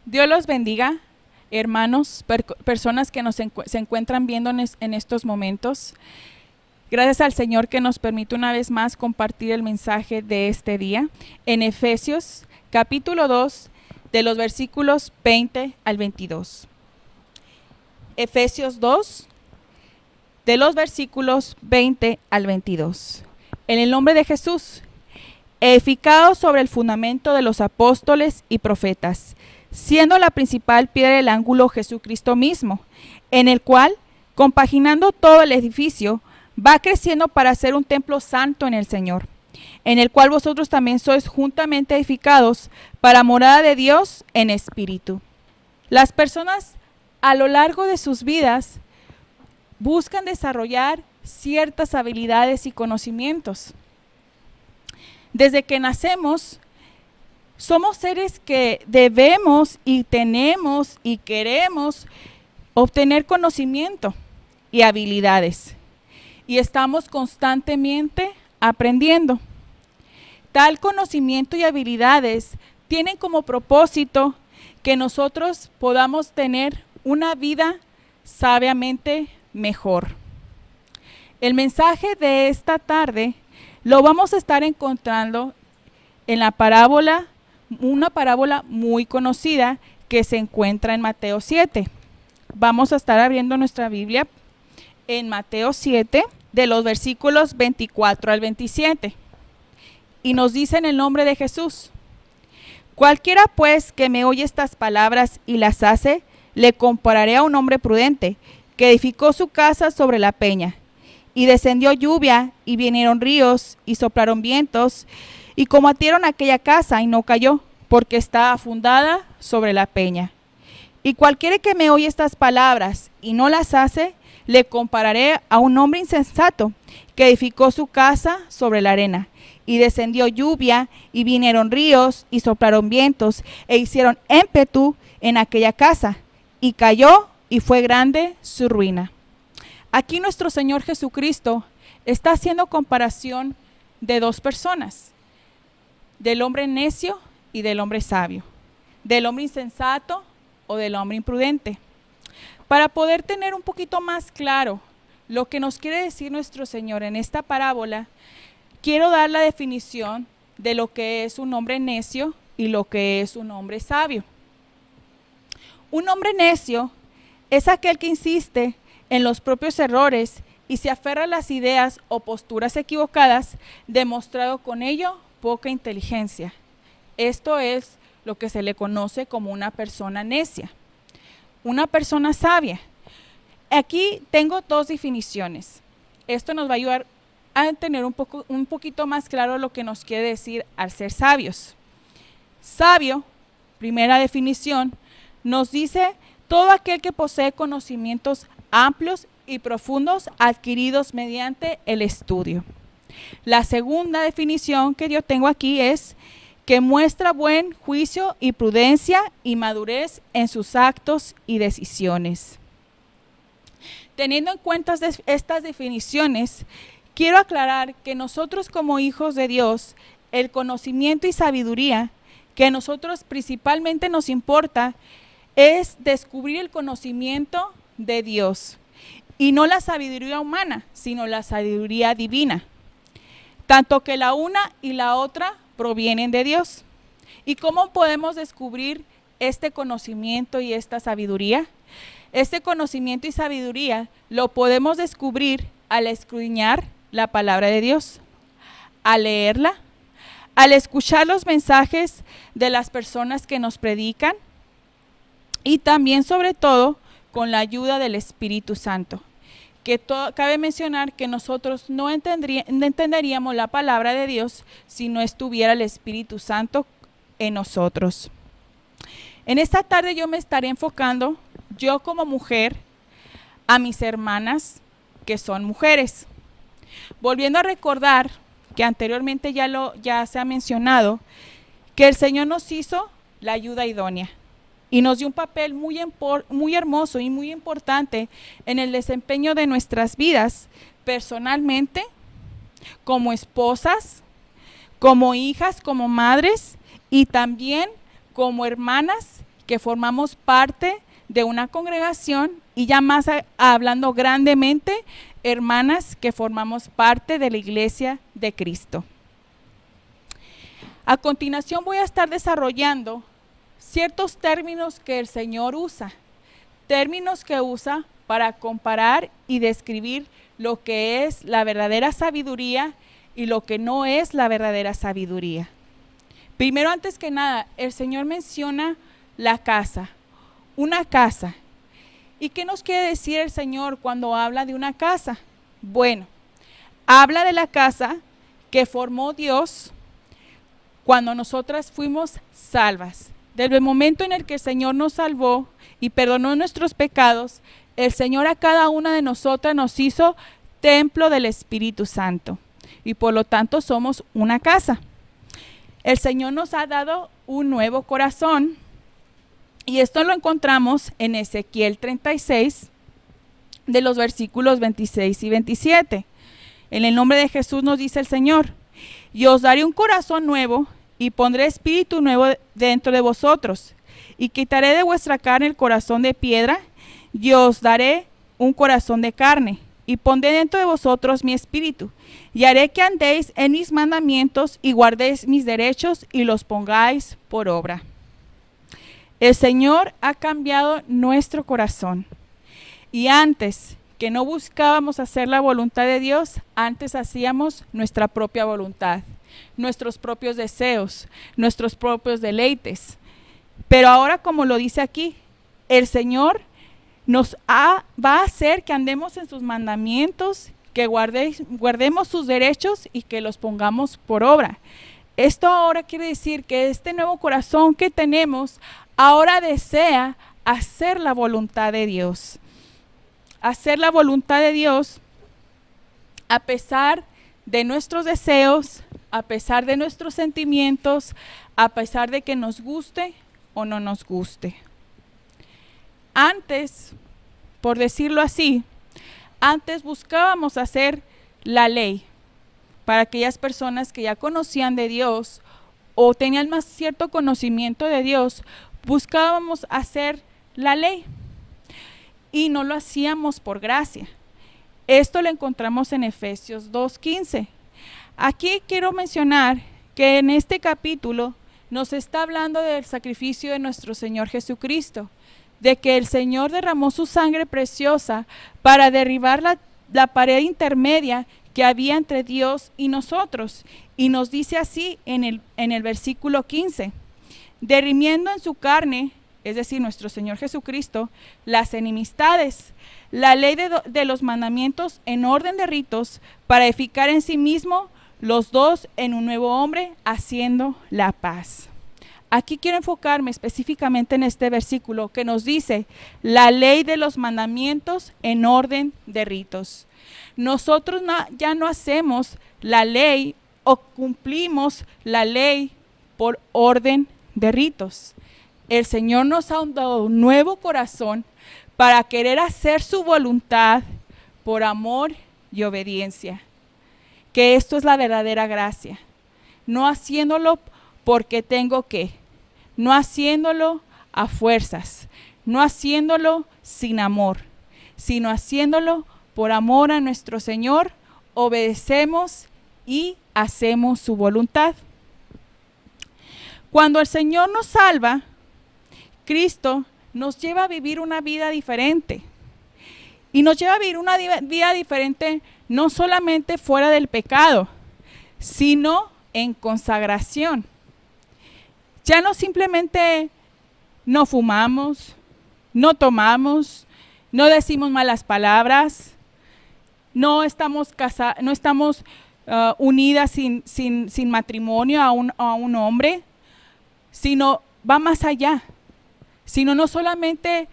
Dios los bendiga, hermanos, personas que se encuentran viendo en estos momentos. Gracias al Señor que nos permite una vez más compartir el mensaje de este día en Efesios capítulo 2 de los versículos 20 al 22. Efesios 2 de los versículos 20 al 22. En el nombre de Jesús, edificados sobre el fundamento de los apóstoles y profetas, siendo la principal piedra del ángulo Jesucristo mismo, en el cual, compaginando todo el edificio, va creciendo para ser un templo santo en el Señor, en el cual vosotros también sois juntamente edificados para morada de Dios en espíritu. Las personas a lo largo de sus vidas buscan desarrollar ciertas habilidades y conocimientos. Desde que nacemos, somos seres que debemos y tenemos y queremos obtener conocimiento y habilidades. Y estamos constantemente aprendiendo. Tal conocimiento y habilidades tienen como propósito que nosotros podamos tener una vida sabiamente mejor. El mensaje de esta tarde lo vamos a estar encontrando en la parábola, una parábola muy conocida que se encuentra en Mateo 7. Vamos a estar abriendo nuestra Biblia en Mateo 7, de los versículos 24 al 27. Y nos dice en el nombre de Jesús: cualquiera pues que me oye estas palabras y las hace, le compararé a un hombre prudente que edificó su casa sobre la peña. Y descendió lluvia, y vinieron ríos, y soplaron vientos, y cometieron aquella casa, y no cayó, porque estaba fundada sobre la peña. Y cualquiera que me oye estas palabras y no las hace, le compararé a un hombre insensato que edificó su casa sobre la arena. Y descendió lluvia, y vinieron ríos, y soplaron vientos, e hicieron ímpetu en aquella casa, y cayó, y fue grande su ruina. Aquí nuestro Señor Jesucristo está haciendo comparación de dos personas, del hombre necio y del hombre sabio, del hombre insensato o del hombre imprudente. Para poder tener un poquito más claro lo que nos quiere decir nuestro Señor en esta parábola, quiero dar la definición de lo que es un hombre necio y lo que es un hombre sabio. Un hombre necio es aquel que insiste en los propios errores y se aferra a las ideas o posturas equivocadas, demostrado con ello poca inteligencia. Esto es lo que se le conoce como una persona necia. Una persona sabia. Aquí tengo dos definiciones. Esto nos va a ayudar a tener un poquito más claro lo que nos quiere decir al ser sabios. Sabio, primera definición, nos dice todo aquel que posee conocimientos amplios y profundos adquiridos mediante el estudio. La segunda definición que yo tengo aquí es que muestra buen juicio y prudencia y madurez en sus actos y decisiones. Teniendo en cuenta estas definiciones, quiero aclarar que nosotros como hijos de Dios, el conocimiento y sabiduría que a nosotros principalmente nos importa es descubrir el conocimiento de Dios y no la sabiduría humana, sino la sabiduría divina, tanto que la una y la otra provienen de Dios. ¿Y cómo podemos descubrir este conocimiento y esta sabiduría? Este conocimiento y sabiduría lo podemos descubrir al escudriñar la palabra de Dios, al leerla, al escuchar los mensajes de las personas que nos predican y también, sobre todo, con la ayuda del Espíritu Santo. Cabe mencionar que nosotros no entenderíamos la palabra de Dios si no estuviera el Espíritu Santo en nosotros. En esta tarde yo me estaré enfocando, yo como mujer, a mis hermanas que son mujeres. Volviendo a recordar que anteriormente ya se ha mencionado que el Señor nos hizo la ayuda idónea y nos dio un papel muy hermoso y muy importante en el desempeño de nuestras vidas personalmente, como esposas, como hijas, como madres y también como hermanas que formamos parte de una congregación y ya más hablando grandemente, hermanas que formamos parte de la iglesia de Cristo. A continuación voy a estar desarrollando ciertos términos que el Señor usa, términos que usa para comparar y describir lo que es la verdadera sabiduría y lo que no es la verdadera sabiduría. Primero, antes que nada, el Señor menciona la casa, una casa. ¿Y qué nos quiere decir el Señor cuando habla de una casa? Bueno, habla de la casa que formó Dios cuando nosotras fuimos salvas. Desde el momento en el que el Señor nos salvó y perdonó nuestros pecados, el Señor a cada una de nosotras nos hizo templo del Espíritu Santo y por lo tanto somos una casa. El Señor nos ha dado un nuevo corazón y esto lo encontramos en Ezequiel 36 de los versículos 26 y 27. En el nombre de Jesús nos dice el Señor: y os daré un corazón nuevo y pondré espíritu nuevo dentro de vosotros y quitaré de vuestra carne el corazón de piedra y os daré un corazón de carne y pondré dentro de vosotros mi espíritu y haré que andéis en mis mandamientos y guardéis mis derechos y los pongáis por obra. El Señor ha cambiado nuestro corazón y antes que no buscábamos hacer la voluntad de Dios, antes hacíamos nuestra propia voluntad, nuestros propios deseos, nuestros propios deleites. Pero ahora, como lo dice aquí, el Señor va a hacer que andemos en sus mandamientos, que guardemos sus derechos y que los pongamos por obra. Esto ahora quiere decir que este nuevo corazón que tenemos ahora desea hacer la voluntad de Dios. Hacer la voluntad de Dios a pesar de nuestros deseos, a pesar de nuestros sentimientos, a pesar de que nos guste o no nos guste. Antes, por decirlo así, antes buscábamos hacer la ley para aquellas personas que ya conocían de Dios o tenían más cierto conocimiento de Dios, buscábamos hacer la ley y no lo hacíamos por gracia. Esto lo encontramos en Efesios 2:15. Aquí quiero mencionar que en este capítulo nos está hablando del sacrificio de nuestro Señor Jesucristo, de que el Señor derramó su sangre preciosa para derribar la pared intermedia que había entre Dios y nosotros. Y nos dice así en el versículo 15, derrimiendo en su carne, es decir, nuestro Señor Jesucristo, las enemistades, la ley de los mandamientos en orden de ritos, para edificar en sí mismo los dos en un nuevo hombre, haciendo la paz. Aquí quiero enfocarme específicamente en este versículo que nos dice la ley de los mandamientos en orden de ritos. Nosotros ya no hacemos la ley o cumplimos la ley por orden de ritos. El Señor nos ha dado un nuevo corazón para querer hacer su voluntad por amor y obediencia. Que esto es la verdadera gracia. No haciéndolo porque tengo que, no haciéndolo a fuerzas, no haciéndolo sin amor, sino haciéndolo por amor a nuestro Señor, obedecemos y hacemos su voluntad. Cuando el Señor nos salva, Cristo nos lleva a vivir una vida diferente. Y nos lleva a vivir una vida diferente no solamente fuera del pecado, sino en consagración. Ya no simplemente no fumamos, no tomamos, no decimos malas palabras, no estamos unidas sin matrimonio a un hombre, sino va más allá. Sino no solamente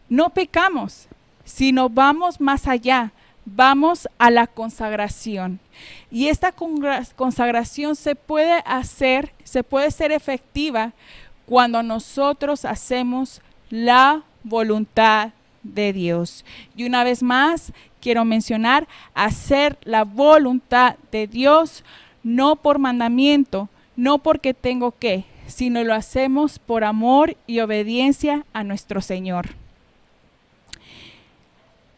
no pecamos, sino vamos más allá, vamos a la consagración. Y esta consagración se puede ser efectiva cuando nosotros hacemos la voluntad de Dios. Y una vez más, quiero mencionar, hacer la voluntad de Dios, no por mandamiento, no porque tengo que, sino lo hacemos por amor y obediencia a nuestro Señor.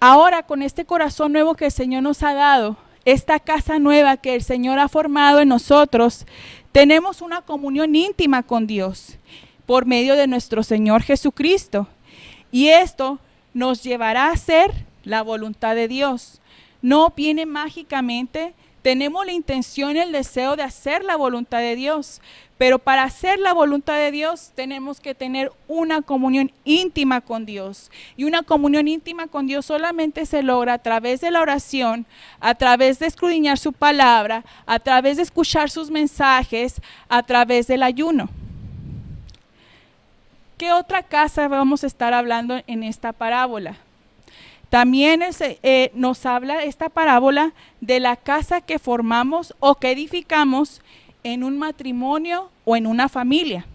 Ahora, con este corazón nuevo que el Señor nos ha dado, esta casa nueva que el Señor ha formado en nosotros, tenemos una comunión íntima con Dios por medio de nuestro Señor Jesucristo. Y esto nos llevará a hacer la voluntad de Dios. No viene mágicamente. Tenemos la intención y el deseo de hacer la voluntad de Dios, pero para hacer la voluntad de Dios tenemos que tener una comunión íntima con Dios. Y una comunión íntima con Dios solamente se logra a través de la oración, a través de escudriñar su palabra, a través de escuchar sus mensajes, a través del ayuno. ¿Qué otra casa vamos a estar hablando en esta parábola? También nos habla esta parábola de la casa que formamos o que edificamos en un matrimonio o en una familia.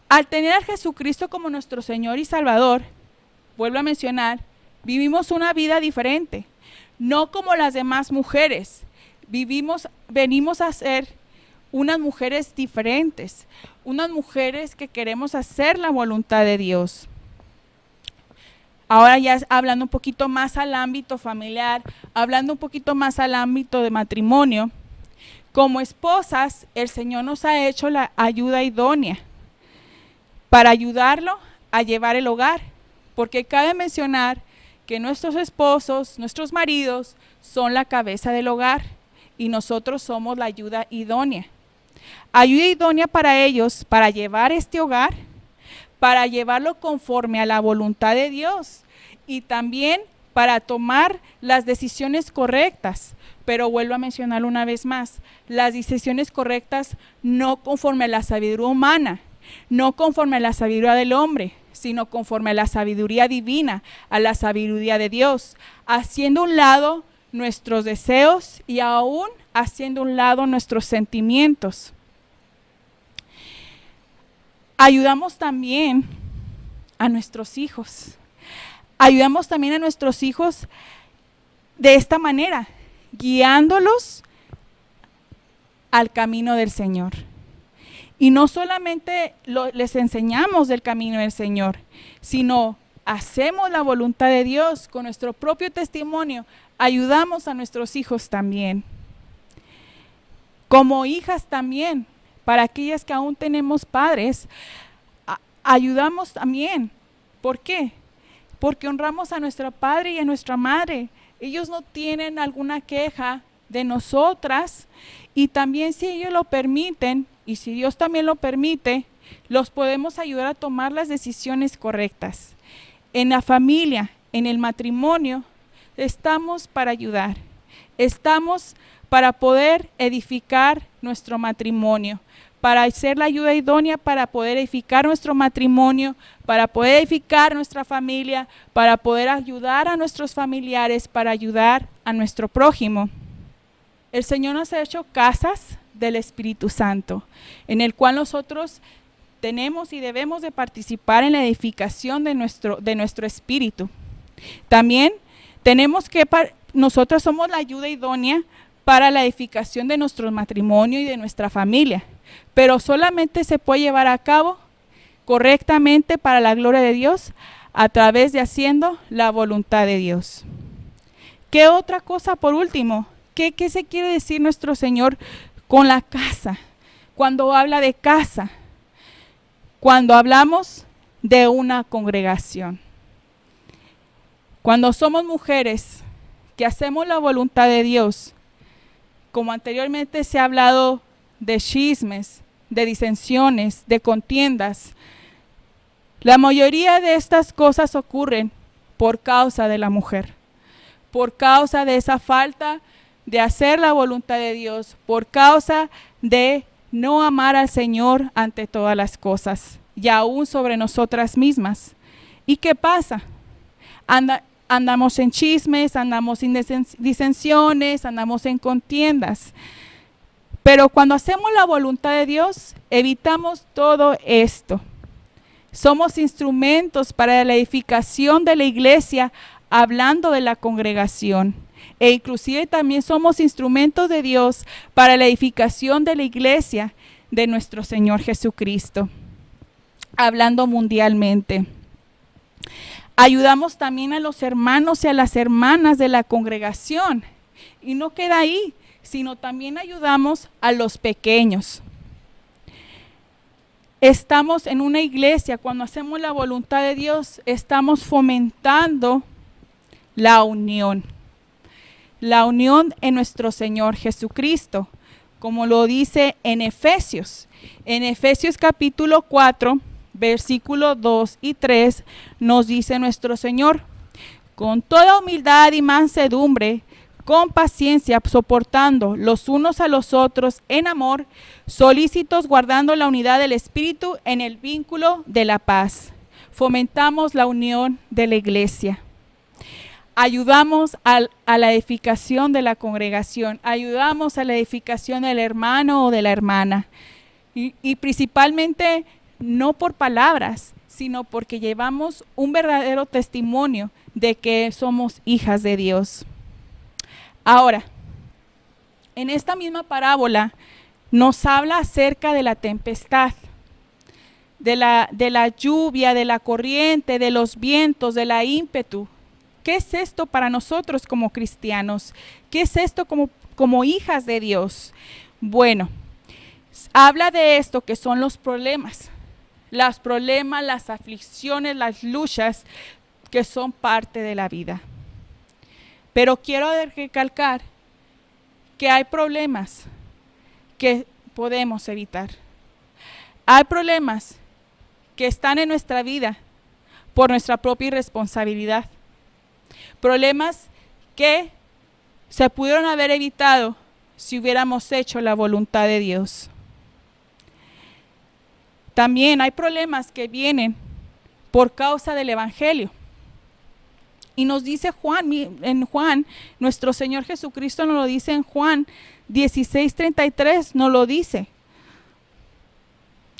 Al tener a Jesucristo como nuestro Señor y Salvador, vuelvo a mencionar, vivimos una vida diferente, no como las demás mujeres. Venimos a ser unas mujeres diferentes, unas mujeres que queremos hacer la voluntad de Dios. Ahora ya hablando un poquito más al ámbito familiar, hablando un poquito más al ámbito de matrimonio, como esposas, el Señor nos ha hecho la ayuda idónea para ayudarlo a llevar el hogar, porque cabe mencionar que nuestros esposos, nuestros maridos, son la cabeza del hogar y nosotros somos la ayuda idónea. Ayuda idónea para ellos, para llevar este hogar, para llevarlo conforme a la voluntad de Dios y también para tomar las decisiones correctas. Pero vuelvo a mencionar una vez más, las decisiones correctas no conforme a la sabiduría humana, no conforme a la sabiduría del hombre, sino conforme a la sabiduría divina, a la sabiduría de Dios, haciendo a un lado nuestros deseos y aún haciendo a un lado nuestros sentimientos. Ayudamos también a nuestros hijos. Ayudamos también a nuestros hijos de esta manera, guiándolos al camino del Señor. Y no solamente les enseñamos del camino del Señor, sino hacemos la voluntad de Dios con nuestro propio testimonio. Ayudamos a nuestros hijos también. Como hijas también. Para aquellas que aún tenemos padres, ayudamos también. ¿Por qué? Porque honramos a nuestro padre y a nuestra madre. Ellos no tienen alguna queja de nosotras y también si ellos lo permiten y si Dios también lo permite, los podemos ayudar a tomar las decisiones correctas. En la familia, en el matrimonio, estamos para ayudar. Estamos para poder edificar nuestro matrimonio, para hacer la ayuda idónea para poder edificar nuestro matrimonio, para poder edificar nuestra familia, para poder ayudar a nuestros familiares, para ayudar a nuestro prójimo. El Señor nos ha hecho casas del Espíritu Santo, en el cual nosotros tenemos y debemos de participar en la edificación de nuestro espíritu. También tenemos que, nosotros somos la ayuda idónea para la edificación de nuestro matrimonio y de nuestra familia, pero solamente se puede llevar a cabo correctamente para la gloria de Dios a través de haciendo la voluntad de Dios. ¿Qué otra cosa por último? ¿Qué se quiere decir nuestro Señor con la casa? Cuando habla de casa, cuando hablamos de una congregación. Cuando somos mujeres que hacemos la voluntad de Dios, como anteriormente se ha hablado de chismes, de disensiones, de contiendas, la mayoría de estas cosas ocurren por causa de la mujer, por causa de esa falta de hacer la voluntad de Dios, por causa de no amar al Señor ante todas las cosas y aún sobre nosotras mismas. ¿Y qué pasa? Andamos en chismes, andamos en disensiones, andamos en contiendas. Pero cuando hacemos la voluntad de Dios, evitamos todo esto. Somos instrumentos para la edificación de la iglesia, hablando de la congregación. E inclusive también somos instrumentos de Dios para la edificación de la iglesia, de nuestro Señor Jesucristo, hablando mundialmente. Ayudamos también a los hermanos y a las hermanas de la congregación. Y no queda ahí, sino también ayudamos a los pequeños. Estamos en una iglesia, cuando hacemos la voluntad de Dios, estamos fomentando la unión en nuestro Señor Jesucristo, como lo dice en Efesios. En Efesios capítulo 4, versículos 2 y 3, nos dice nuestro Señor: con toda humildad y mansedumbre, con paciencia, soportando los unos a los otros en amor, solícitos, guardando la unidad del Espíritu en el vínculo de la paz. Fomentamos la unión de la iglesia. Ayudamos a la edificación de la congregación, ayudamos a la edificación del hermano o de la hermana. Y principalmente no por palabras, sino porque llevamos un verdadero testimonio de que somos hijas de Dios. Ahora, en esta misma parábola nos habla acerca de la tempestad, de la lluvia, de la corriente, de los vientos, de la ímpetu. ¿Qué es esto para nosotros como cristianos? ¿Qué es esto como hijas de Dios? Bueno, habla de esto que son los problemas, las aflicciones, las luchas que son parte de la vida. Pero quiero recalcar que hay problemas que podemos evitar. Hay problemas que están en nuestra vida por nuestra propia irresponsabilidad. Problemas que se pudieron haber evitado si hubiéramos hecho la voluntad de Dios. También hay problemas que vienen por causa del Evangelio. Y nos dice en Juan, nuestro Señor Jesucristo nos lo dice en Juan 16:33, nos lo dice.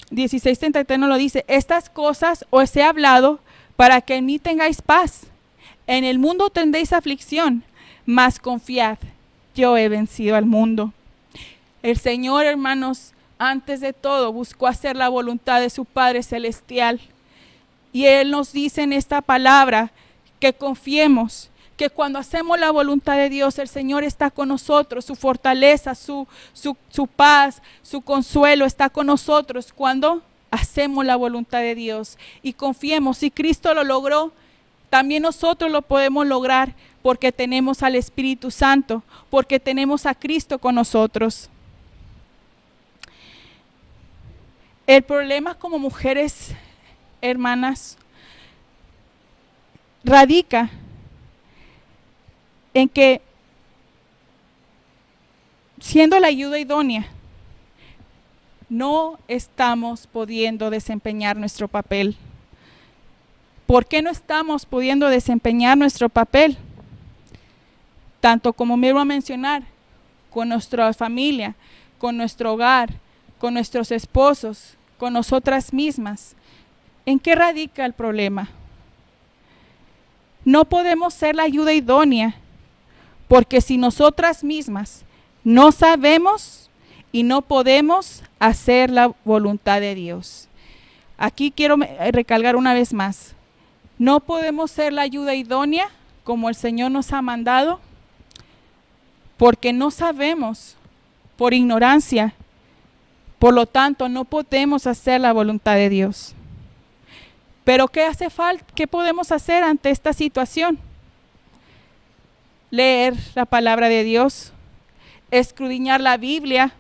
16:33 nos lo dice: estas cosas os he hablado para que en mí tengáis paz. En el mundo tendréis aflicción, mas confiad, yo he vencido al mundo. El Señor, hermanos, antes de todo buscó hacer la voluntad de su Padre Celestial. Y Él nos dice en esta palabra que confiemos, que cuando hacemos la voluntad de Dios, el Señor está con nosotros, su fortaleza, su paz, su consuelo está con nosotros cuando hacemos la voluntad de Dios. Y confiemos, si Cristo lo logró, también nosotros lo podemos lograr, porque tenemos al Espíritu Santo, porque tenemos a Cristo con nosotros. El problema como mujeres, hermanas, radica en que, siendo la ayuda idónea, no estamos pudiendo desempeñar nuestro papel. ¿Por qué no estamos pudiendo desempeñar nuestro papel? Tanto como me iba a mencionar, con nuestra familia, con nuestro hogar, con nuestros esposos, con nosotras mismas. ¿En qué radica el problema? No podemos ser la ayuda idónea, porque si nosotras mismas no sabemos y no podemos hacer la voluntad de Dios. Aquí quiero recalcar una vez más: no podemos ser la ayuda idónea como el Señor nos ha mandado, porque no sabemos, por ignorancia. Por lo tanto, no podemos hacer la voluntad de Dios. Pero ¿qué hace falta? ¿Qué podemos hacer ante esta situación? Leer la palabra de Dios, escudriñar la Biblia,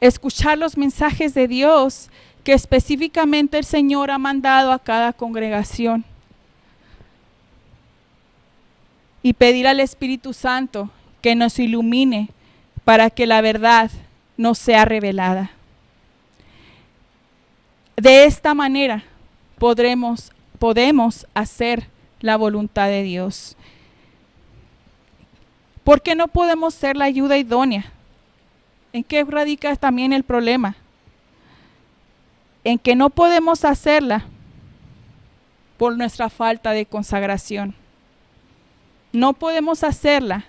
escuchar los mensajes de Dios que específicamente el Señor ha mandado a cada congregación, y pedir al Espíritu Santo que nos ilumine para que la verdad nos sea revelada. De esta manera podemos hacer la voluntad de Dios. ¿Por qué no podemos ser la ayuda idónea? ¿En qué radica también el problema? En que no podemos hacerla por nuestra falta de consagración. No podemos hacerla,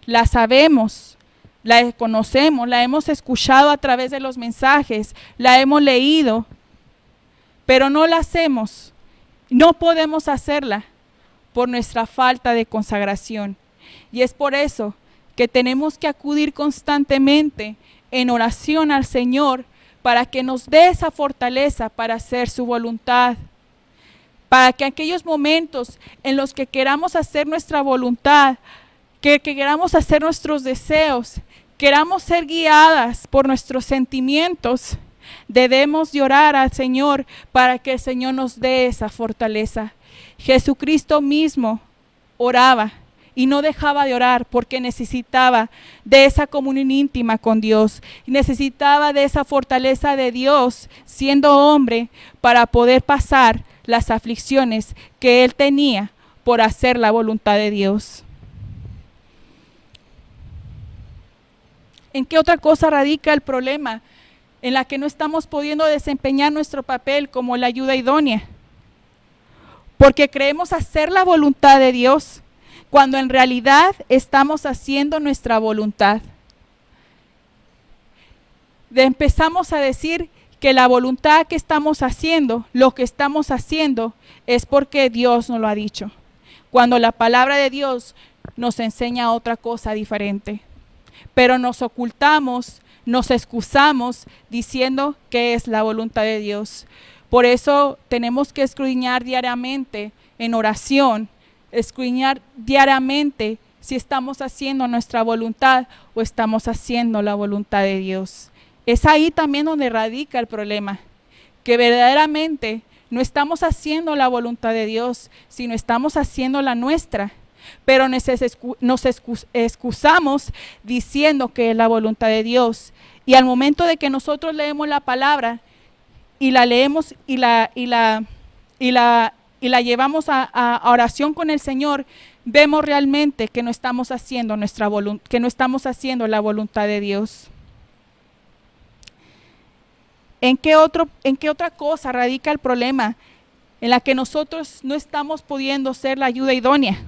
la sabemos, la conocemos, la hemos escuchado a través de los mensajes, la hemos leído, pero no la hacemos. No podemos hacerla por nuestra falta de consagración. Y es por eso que tenemos que acudir constantemente en oración al Señor para que nos dé esa fortaleza para hacer su voluntad. Para que aquellos momentos en los que queramos hacer nuestra voluntad, que queramos hacer nuestros deseos, queramos ser guiadas por nuestros sentimientos, debemos de orar al Señor para que el Señor nos dé esa fortaleza. Jesucristo mismo oraba y no dejaba de orar porque necesitaba de esa comunión íntima con Dios. Necesitaba de esa fortaleza de Dios siendo hombre para poder pasar las aflicciones que él tenía por hacer la voluntad de Dios. ¿En qué otra cosa radica el problema? En la que no estamos pudiendo desempeñar nuestro papel como la ayuda idónea. Porque creemos hacer la voluntad de Dios, cuando en realidad estamos haciendo nuestra voluntad. Empezamos a decir que la voluntad que estamos haciendo, lo que estamos haciendo, es porque Dios nos lo ha dicho. Cuando la palabra de Dios nos enseña otra cosa diferente. Pero nos ocultamos, nos excusamos diciendo que es la voluntad de Dios. Por eso tenemos que escudriñar diariamente en oración, escudriñar diariamente si estamos haciendo nuestra voluntad o estamos haciendo la voluntad de Dios. Es ahí también donde radica el problema, que verdaderamente no estamos haciendo la voluntad de Dios, sino estamos haciendo la nuestra. Pero nos excusamos diciendo que es la voluntad de Dios. Y al momento de que nosotros leemos la palabra y la leemos y la llevamos a oración con el Señor, vemos realmente que no estamos haciendo que no estamos haciendo la voluntad de Dios. ¿En qué otra cosa radica el problema en la que nosotros no estamos pudiendo ser la ayuda idónea?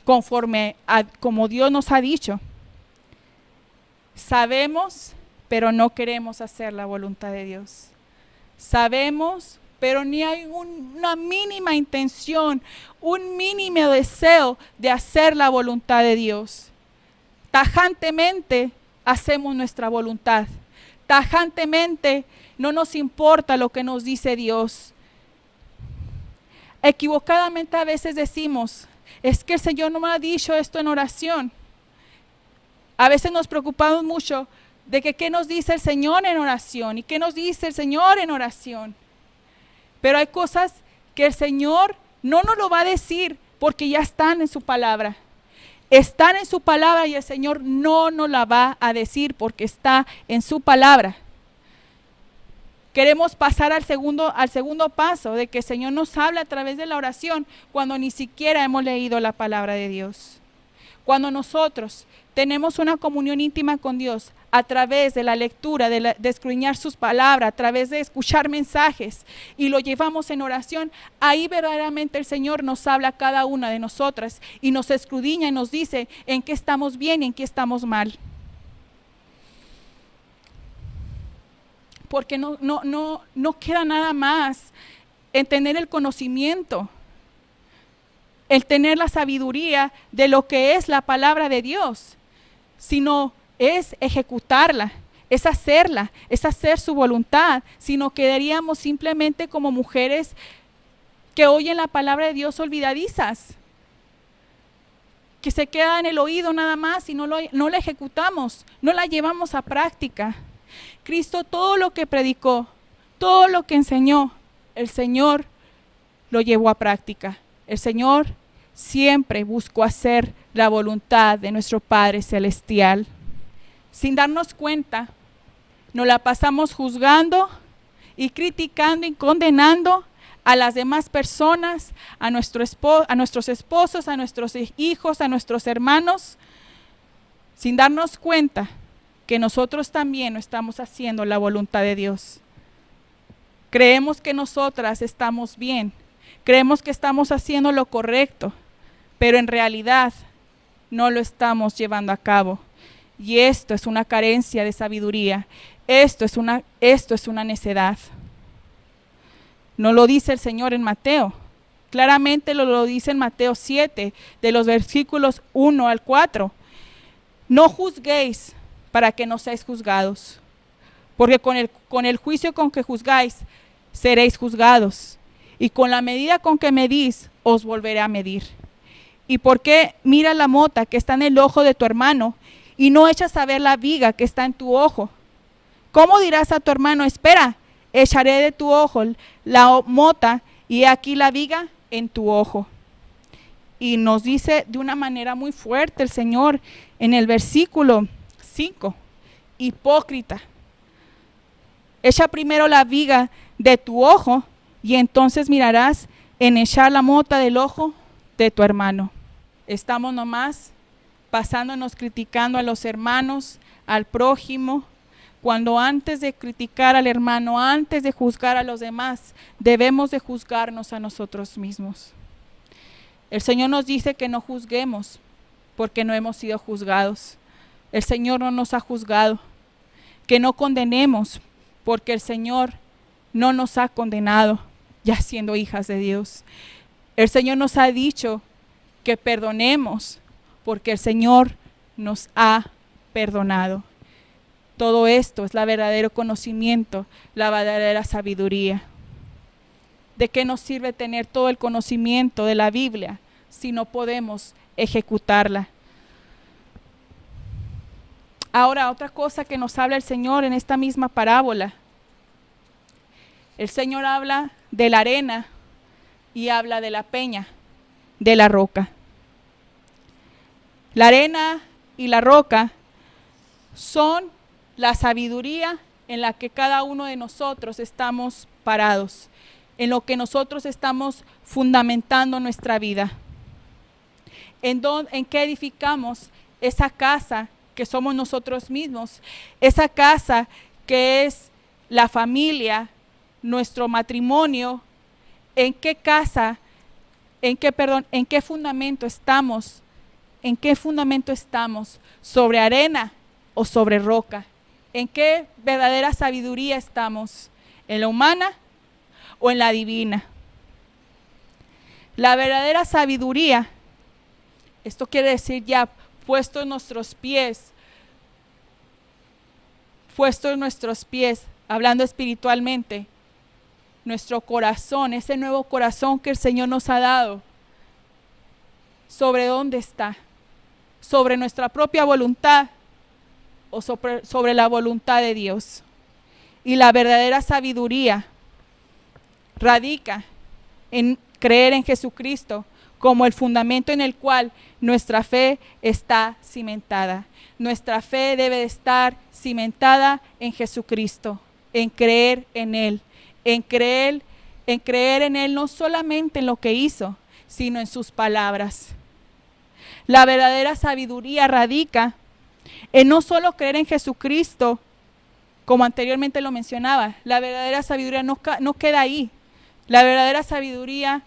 Conforme a como Dios nos ha dicho. Sabemos, pero no queremos hacer la voluntad de Dios. Sabemos, pero ni hay una mínima intención, un mínimo deseo de hacer la voluntad de Dios. Tajantemente hacemos nuestra voluntad. Tajantemente no nos importa lo que nos dice Dios. Equivocadamente a veces decimos, es que el Señor no me ha dicho esto en oración. A veces nos preocupamos mucho de que qué nos dice el Señor en oración y qué nos dice el Señor en oración. Pero hay cosas que el Señor no nos lo va a decir porque ya están en su palabra. Están en su palabra y el Señor no nos la va a decir porque está en su palabra. Queremos pasar al segundo paso de que el Señor nos habla a través de la oración cuando ni siquiera hemos leído la palabra de Dios. Cuando nosotros tenemos una comunión íntima con Dios a través de la lectura, de escudriñar sus palabras, a través de escuchar mensajes y lo llevamos en oración, ahí verdaderamente el Señor nos habla a cada una de nosotras y nos escudriña y nos dice en qué estamos bien y en qué estamos mal. Porque no queda nada más en tener el conocimiento, el tener la sabiduría de lo que es la palabra de Dios, sino es ejecutarla, es hacerla, es hacer su voluntad, sino quedaríamos simplemente como mujeres que oyen la palabra de Dios olvidadizas, que se queda en el oído nada más y no la ejecutamos, no la llevamos a práctica. Cristo todo lo que predicó, todo lo que enseñó, el Señor lo llevó a práctica. El Señor siempre buscó hacer la voluntad de nuestro Padre Celestial. Sin darnos cuenta, nos la pasamos juzgando y criticando y condenando a las demás personas, a nuestros esposos, a nuestros hijos, a nuestros hermanos, sin darnos cuenta que nosotros también no estamos haciendo la voluntad de Dios. Creemos que nosotras estamos bien, creemos que estamos haciendo lo correcto, pero en realidad no lo estamos llevando a cabo. Y esto es una carencia de sabiduría. Esto es una necedad. No lo dice el Señor en Mateo. Claramente lo dice en Mateo 7, de los versículos 1 al 4. No juzguéis para que no seáis juzgados, porque con el juicio con que juzgáis, seréis juzgados, y con la medida con que medís, os volveré a medir. ¿Y por qué miras la mota que está en el ojo de tu hermano, y no echas a ver la viga que está en tu ojo? ¿Cómo dirás a tu hermano, espera, echaré de tu ojo la mota, y he aquí la viga en tu ojo? Y nos dice de una manera muy fuerte el Señor en el versículo 5, hipócrita, echa primero la viga de tu ojo, y entonces mirarás en echar la mota del ojo de tu hermano. Estamos nomás pasándonos criticando a los hermanos, al prójimo, cuando antes de criticar al hermano, antes de juzgar a los demás, debemos de juzgarnos a nosotros mismos. El Señor nos dice que no juzguemos porque no hemos sido juzgados. El Señor no nos ha juzgado. Que no condenemos porque el Señor no nos ha condenado, ya siendo hijas de Dios. El Señor nos ha dicho que perdonemos porque el Señor nos ha perdonado. Todo esto es el verdadero conocimiento, la verdadera sabiduría. ¿De qué nos sirve tener todo el conocimiento de la Biblia si no podemos ejecutarla? Ahora, otra cosa que nos habla el Señor en esta misma parábola. El Señor habla de la arena y habla de la peña, de la roca. La arena y la roca son la sabiduría en la que cada uno de nosotros estamos parados, en lo que nosotros estamos fundamentando nuestra vida. En qué edificamos esa casa que somos nosotros mismos, esa casa que es la familia, nuestro matrimonio. En qué casa, en qué fundamento estamos, en qué fundamento estamos, sobre arena o sobre roca. ¿En qué verdadera sabiduría estamos? ¿En la humana o en la divina? La verdadera sabiduría, esto quiere decir ya puesto en nuestros pies, hablando espiritualmente, nuestro corazón, ese nuevo corazón que el Señor nos ha dado, ¿sobre dónde está? ¿Sobre nuestra propia voluntad o sobre la voluntad de Dios? Y la verdadera sabiduría radica en creer en Jesucristo como el fundamento en el cual nuestra fe está cimentada. Nuestra fe debe de estar cimentada en Jesucristo, en creer en Él, en creer en Él no solamente en lo que hizo, sino en sus palabras. La verdadera sabiduría radica en no solo creer en Jesucristo, como anteriormente lo mencionaba. La verdadera sabiduría no queda ahí. La verdadera sabiduría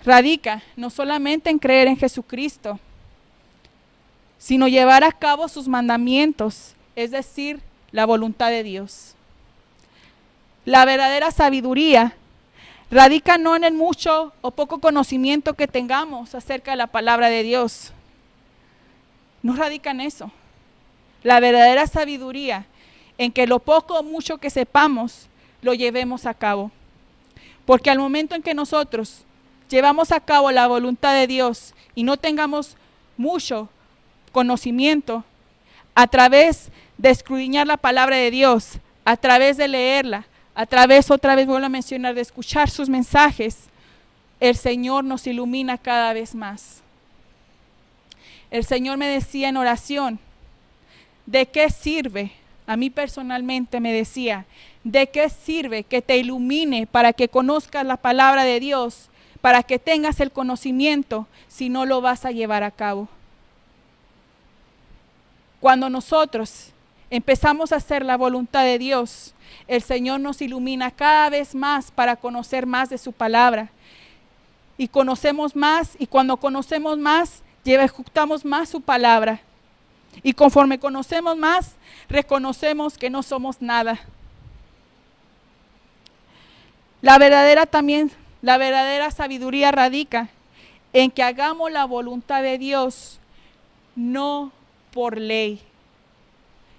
radica no solamente en creer en Jesucristo, sino llevar a cabo sus mandamientos, es decir, la voluntad de Dios. La verdadera sabiduría radica no en el mucho o poco conocimiento que tengamos acerca de la palabra de Dios. No radica en eso. La verdadera sabiduría en que lo poco o mucho que sepamos lo llevemos a cabo. Porque al momento en que nosotros llevamos a cabo la voluntad de Dios y no tengamos mucho conocimiento, a través de escudriñar la palabra de Dios, a través de leerla, a través, otra vez vuelvo a mencionar, de escuchar sus mensajes, el Señor nos ilumina cada vez más. El Señor me decía en oración, ¿de qué sirve? A mí personalmente me decía, ¿de qué sirve que te ilumine para que conozcas la palabra de Dios, para que tengas el conocimiento, si no lo vas a llevar a cabo? Cuando nosotros empezamos a hacer la voluntad de Dios, el Señor nos ilumina cada vez más para conocer más de su palabra. Y conocemos más, y cuando conocemos más, ejecutamos más su palabra. Y conforme conocemos más, reconocemos que no somos nada. La verdadera sabiduría radica en que hagamos la voluntad de Dios, no por ley,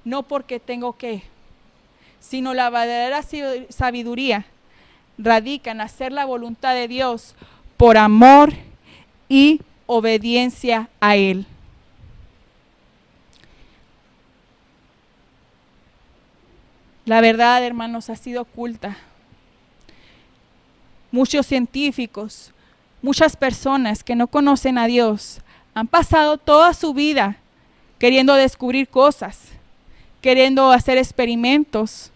no porque tengo que, sino la verdadera sabiduría radica en hacer la voluntad de Dios por amor y obediencia a Él. La verdad, hermanos, ha sido oculta. Muchos científicos, muchas personas que no conocen a Dios han pasado toda su vida queriendo descubrir cosas, queriendo hacer experimentos,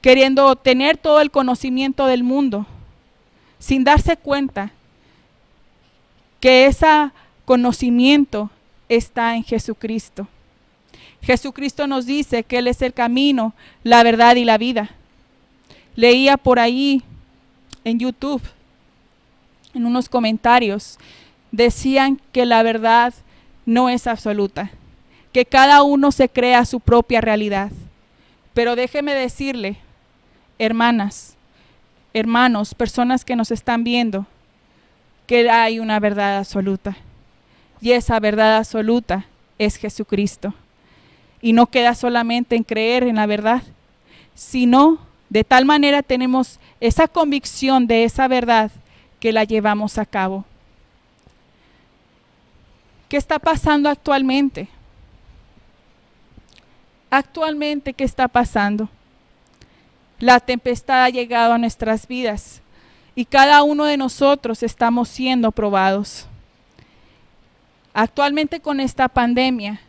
queriendo tener todo el conocimiento del mundo, sin darse cuenta que ese conocimiento está en Jesucristo. Jesucristo nos dice que Él es el camino, la verdad y la vida. Leía por ahí en YouTube, en unos comentarios, decían que la verdad no es absoluta, que cada uno se crea su propia realidad. Pero déjeme decirle, hermanas, hermanos, personas que nos están viendo, que hay una verdad absoluta. Y esa verdad absoluta es Jesucristo. Y no queda solamente en creer en la verdad, sino de tal manera tenemos esa convicción de esa verdad que la llevamos a cabo. ¿Qué está pasando actualmente? Actualmente, ¿qué está pasando? La tempestad ha llegado a nuestras vidas y cada uno de nosotros estamos siendo probados. Actualmente con esta pandemia,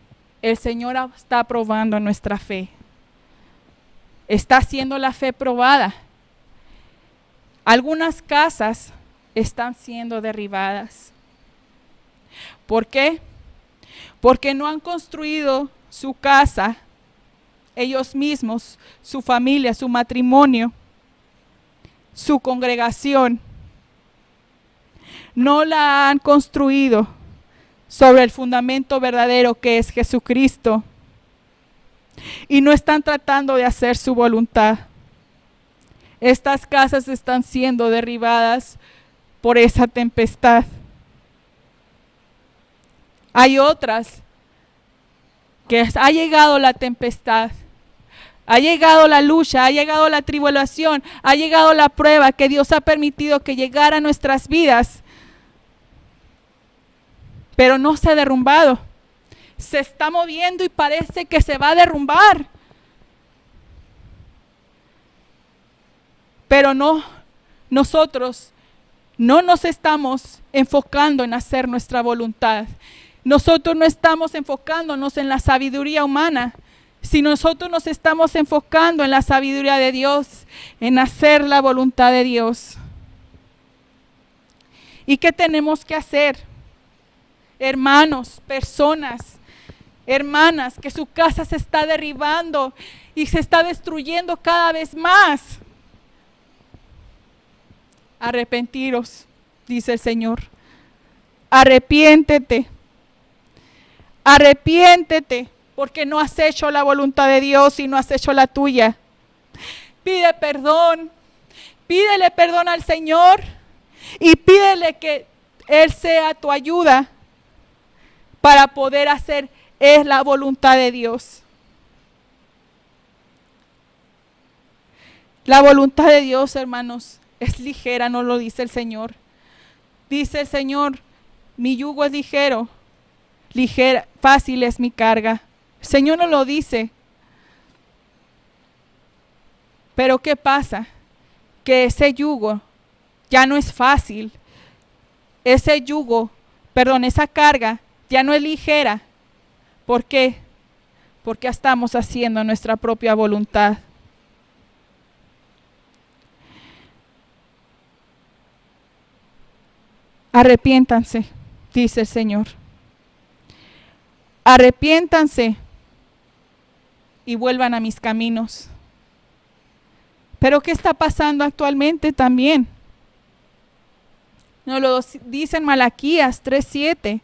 el Señor está probando nuestra fe. Está siendo la fe probada. Algunas casas están siendo derribadas. ¿Por qué? Porque no han construido su casa, ellos mismos, su familia, su matrimonio, su congregación. No la han construido sobre el fundamento verdadero que es Jesucristo. Y no están tratando de hacer su voluntad. Estas casas están siendo derribadas por esa tempestad. Hay otras que ha llegado la tempestad, ha llegado la lucha, ha llegado la tribulación, ha llegado la prueba que Dios ha permitido que llegara a nuestras vidas. Pero no se ha derrumbado. Se está moviendo y parece que se va a derrumbar. Pero no, nosotros no nos estamos enfocando en hacer nuestra voluntad. Nosotros no estamos enfocándonos en la sabiduría humana, sino nosotros nos estamos enfocando en la sabiduría de Dios, en hacer la voluntad de Dios. ¿Y qué tenemos que hacer? Hermanos, personas, hermanas, que su casa se está derribando y se está destruyendo cada vez más. Arrepentiros, dice el Señor. Arrepiéntete. Arrepiéntete, porque no has hecho la voluntad de Dios y no has hecho la tuya. Pide perdón. Pídele perdón al Señor y pídele que Él sea tu ayuda para poder hacer la voluntad de Dios. La voluntad de Dios, hermanos, es ligera, no lo dice el Señor. Dice el Señor, mi yugo es ligero, fácil es mi carga. El Señor no lo dice. Pero ¿qué pasa? Que ese yugo ya no es fácil. Esa carga ya no es ligera. ¿Por qué? Porque estamos haciendo nuestra propia voluntad. Arrepiéntanse, dice el Señor. Arrepiéntanse y vuelvan a mis caminos. Pero ¿qué está pasando actualmente también? Nos lo dice en Malaquías 3:7.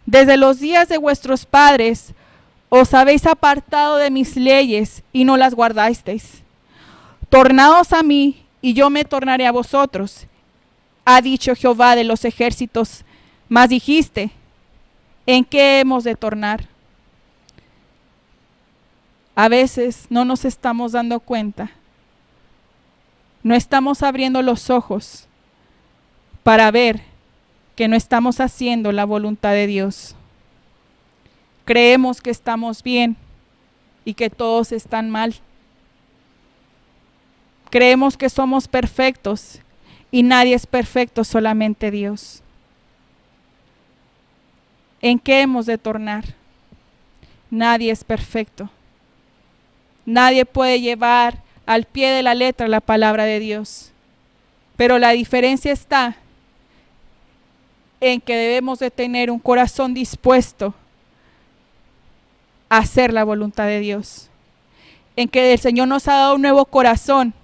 Desde los días de vuestros padres os habéis apartado de mis leyes y no las guardasteis. Tornaos a mí y yo me tornaré a vosotros, ha dicho Jehová de los ejércitos. Mas dijiste, ¿en qué hemos de tornar? A veces no nos estamos dando cuenta. No estamos abriendo los ojos para ver que no estamos haciendo la voluntad de Dios. Creemos que estamos bien y que todos están mal. Creemos que somos perfectos y nadie es perfecto, solamente Dios. ¿En qué hemos de tornar? Nadie es perfecto. Nadie puede llevar al pie de la letra la palabra de Dios. Pero la diferencia está en que debemos de tener un corazón dispuesto a hacer la voluntad de Dios. En que el Señor nos ha dado un nuevo corazón,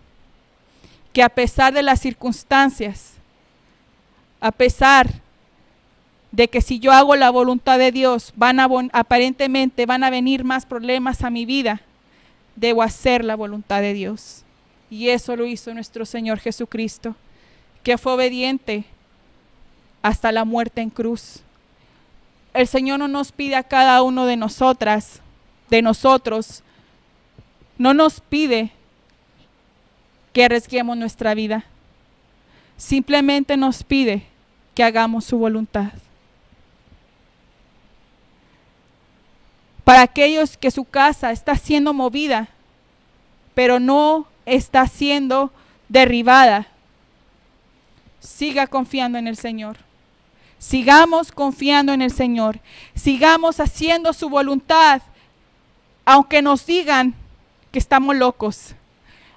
que a pesar de las circunstancias, a pesar de que si yo hago la voluntad de Dios, aparentemente van a venir más problemas a mi vida, debo hacer la voluntad de Dios. Y eso lo hizo nuestro Señor Jesucristo, que fue obediente hasta la muerte en cruz. El Señor no nos pide a cada uno de nosotros, no nos pide que arriesguemos nuestra vida. Simplemente nos pide que hagamos su voluntad. Para aquellos que su casa está siendo movida, pero no está siendo derribada, siga confiando en el Señor. Sigamos confiando en el Señor. Sigamos haciendo su voluntad, aunque nos digan que estamos locos,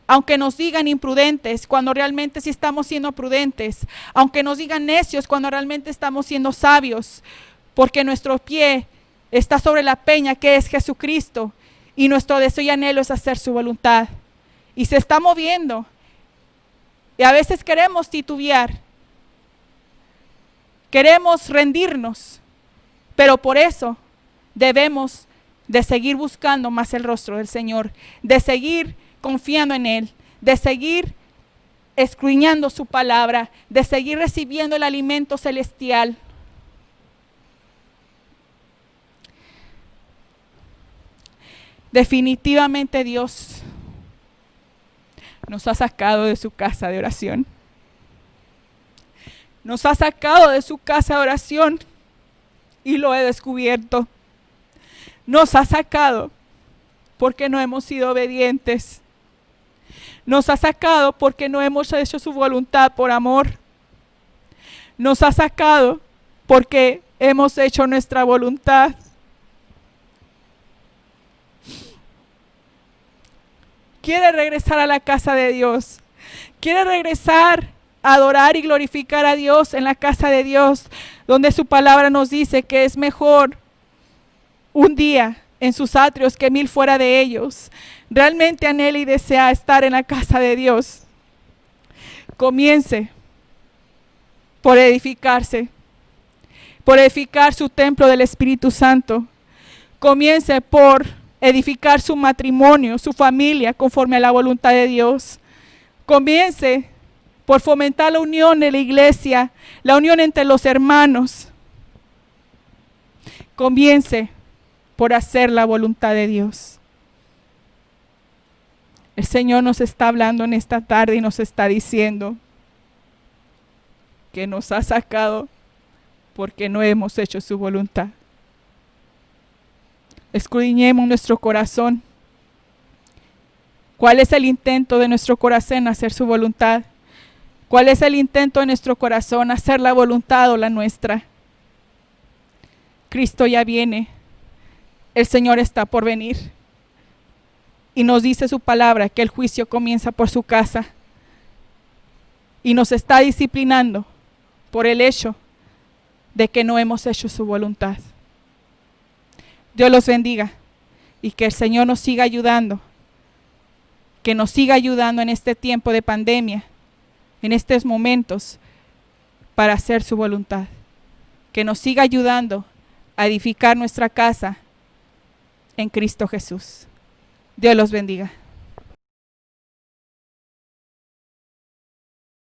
aunque nos digan imprudentes cuando realmente sí estamos siendo prudentes, aunque nos digan necios cuando realmente estamos siendo sabios, porque nuestro pie está sobre la peña que es Jesucristo y nuestro deseo y anhelo es hacer su voluntad. Y se está moviendo y a veces queremos titubear, queremos rendirnos, pero por eso debemos de seguir buscando más el rostro del Señor, de seguir confiando en Él, de seguir escudriñando su palabra, de seguir recibiendo el alimento celestial. Definitivamente Dios nos ha sacado de su casa de oración. Nos ha sacado de su casa de oración y lo he descubierto. Nos ha sacado porque no hemos sido obedientes. Nos ha sacado porque no hemos hecho su voluntad por amor. Nos ha sacado porque hemos hecho nuestra voluntad. Quiere regresar a la casa de Dios. Quiere regresar a adorar y glorificar a Dios en la casa de Dios, donde su palabra nos dice que es mejor un día en sus atrios que 1000 fuera de ellos. Realmente anhela y desea estar en la casa de Dios. Comience por edificarse, por edificar su templo del Espíritu Santo. Comience por edificar su matrimonio, su familia, conforme a la voluntad de Dios. Comience por fomentar la unión de la iglesia, la unión entre los hermanos. Comience por hacer la voluntad de Dios. El Señor nos está hablando en esta tarde y nos está diciendo que nos ha sacado porque no hemos hecho su voluntad. Escudriñemos nuestro corazón. ¿Cuál es el intento de nuestro corazón? Hacer su voluntad. ¿Cuál es el intento de nuestro corazón? Hacer la voluntad o la nuestra. Cristo ya viene. El Señor está por venir. Y nos dice su palabra que el juicio comienza por su casa. Y nos está disciplinando por el hecho de que no hemos hecho su voluntad. Dios los bendiga y que el Señor nos siga ayudando, que nos siga ayudando en este tiempo de pandemia, en estos momentos, para hacer su voluntad. Que nos siga ayudando a edificar nuestra casa en Cristo Jesús. Dios los bendiga.